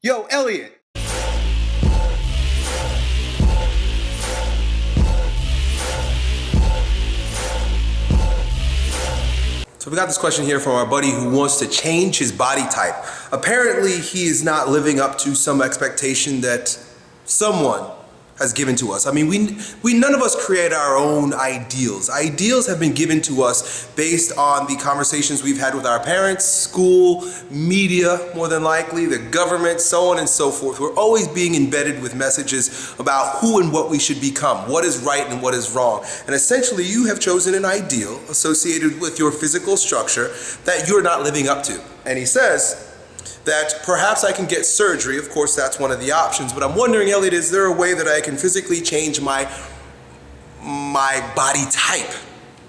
Yo, Elliot. So we got this question here from our buddy who wants to change his body type. Apparently he is not living up to some expectation that someone has given to us. I mean, we none of us create our own ideals. Ideals have been given to us based on the conversations we've had with our parents, school, media, more than likely, the government, so on and so forth. We're always being embedded with messages about who and what we should become, what is right and what is wrong. And essentially, you have chosen an ideal associated with your physical structure that you're not living up to. And he says that perhaps I can get surgery. Of course, that's one of the options. But I'm wondering, Elliot, is there a way that I can physically change my body type,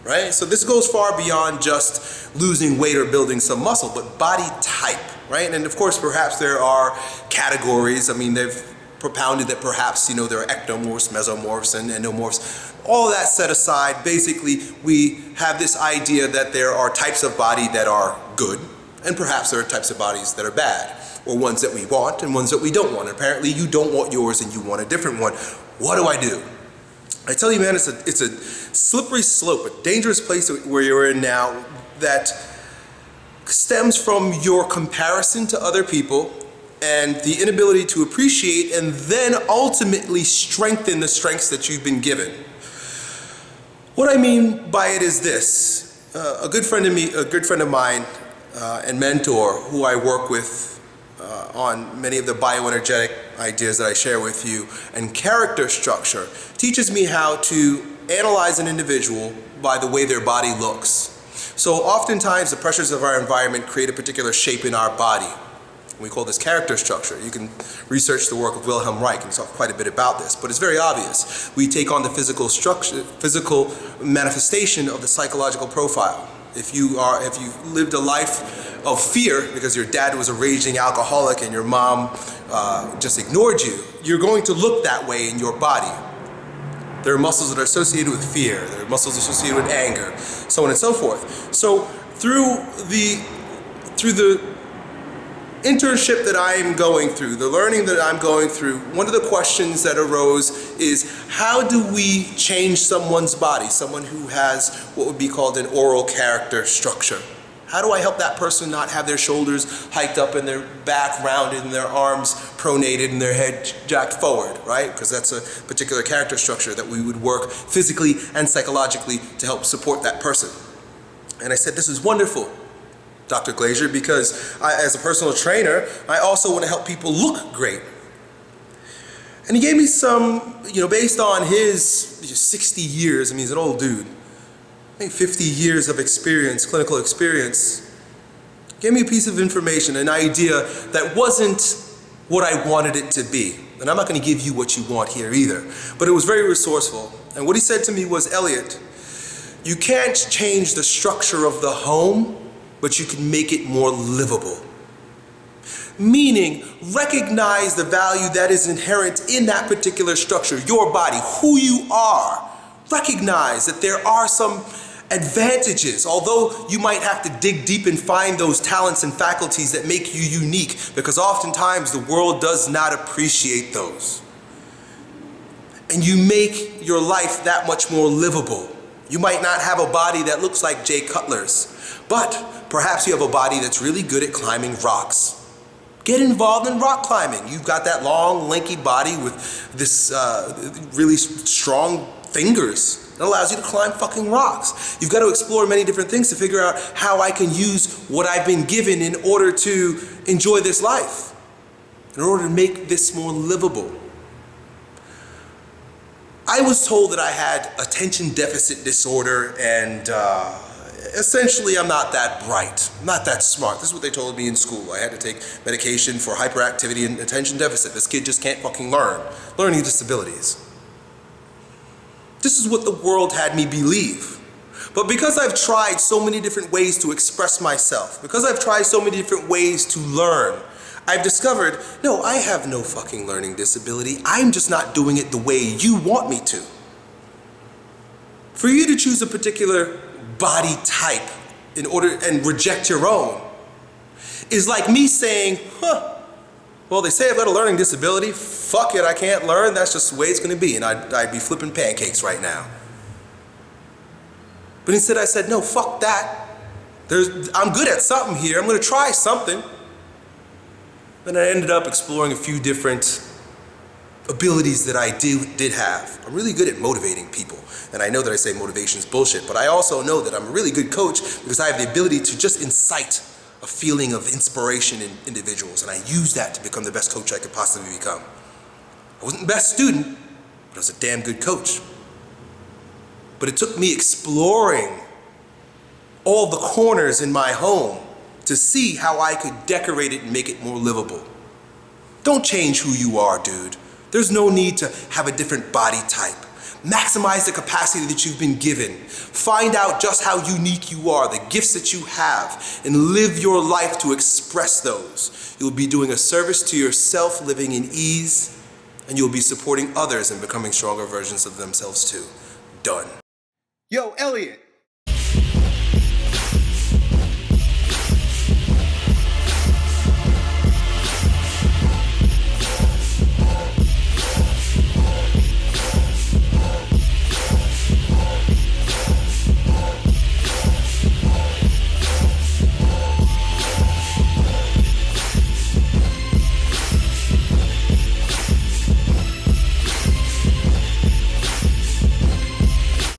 right? So this goes far beyond just losing weight or building some muscle, but body type, right? And of course, perhaps there are categories. I mean, they've propounded that perhaps, there are ectomorphs, mesomorphs, and endomorphs. All that set aside, basically, we have this idea that there are types of body that are good, and perhaps there are types of bodies that are bad, or ones that we want and ones that we don't want. Apparently you don't want yours and you want a different one. What do I do? I tell you, man, it's a slippery slope, a dangerous place where you're in now that stems from your comparison to other people and the inability to appreciate and then ultimately strengthen the strengths that you've been given. What I mean by it is this. A good friend of mine, and mentor who I work with on many of the bioenergetic ideas that I share with you and character structure, teaches me how to analyze an individual by the way their body looks. So oftentimes the pressures of our environment create a particular shape in our body. We call this character structure. You can research the work of Wilhelm Reich and talk quite a bit about this, but it's very obvious. We take on the physical structure, physical manifestation of the psychological profile. If you lived a life of fear because your dad was a raging alcoholic and your mom just ignored you, you're going to look that way in your body. There are muscles that are associated with fear, there are muscles associated with anger, so on and so forth. So through the internship that I am going through, the learning that I'm going through, one of the questions that arose is, how do we change someone's body, someone who has what would be called an oral character structure? How do I help that person not have their shoulders hiked up and their back rounded and their arms pronated and their head jacked forward, right? Because that's a particular character structure that we would work physically and psychologically to help support that person. And I said, this is wonderful, Dr. Glazier, because as a personal trainer, I also want to help people look great. And he gave me some, based on his 60 years, I mean, he's an old dude, I think 50 years of experience, clinical experience, gave me a piece of information, an idea that wasn't what I wanted it to be. And I'm not going to give you what you want here either, but it was very resourceful. And what he said to me was, Elliot, you can't change the structure of the home, but you can make it more livable. Meaning, recognize the value that is inherent in that particular structure, your body, who you are. Recognize that there are some advantages, although you might have to dig deep and find those talents and faculties that make you unique, because oftentimes the world does not appreciate those. And you make your life that much more livable. You might not have a body that looks like Jay Cutler's, but perhaps you have a body that's really good at climbing rocks. Get involved in rock climbing. You've got that long, lanky body with this really strong fingers. It allows you to climb fucking rocks. You've got to explore many different things to figure out how I can use what I've been given in order to enjoy this life, in order to make this more livable. I was told that I had attention deficit disorder and essentially I'm not that bright, I'm not that smart. This is what they told me in school. I had to take medication for hyperactivity and attention deficit. This kid just can't fucking learning disabilities. This is what the world had me believe. But because I've tried so many different ways to express myself, because I've tried so many different ways to learn, I've discovered, no, I have no fucking learning disability. I'm just not doing it the way you want me to. For you to choose a particular body type in order and reject your own is like me saying, Well, they say I've got a learning disability. Fuck it, I can't learn. That's just the way it's going to be. And I'd be flipping pancakes right now. But instead I said, no, fuck that. I'm good at something here. I'm going to try something. Then I ended up exploring a few different abilities that I did have. I'm really good at motivating people. And I know that I say motivation is bullshit, but I also know that I'm a really good coach because I have the ability to just incite a feeling of inspiration in individuals, and I use that to become the best coach I could possibly become. I wasn't the best student, but I was a damn good coach. But it took me exploring all the corners in my home to see how I could decorate it and make it more livable. Don't change who you are, dude. There's no need to have a different body type. Maximize the capacity that you've been given. Find out just how unique you are, the gifts that you have, and live your life to express those. You'll be doing a service to yourself, living in ease, and you'll be supporting others and becoming stronger versions of themselves too. Done. Yo, Elliot.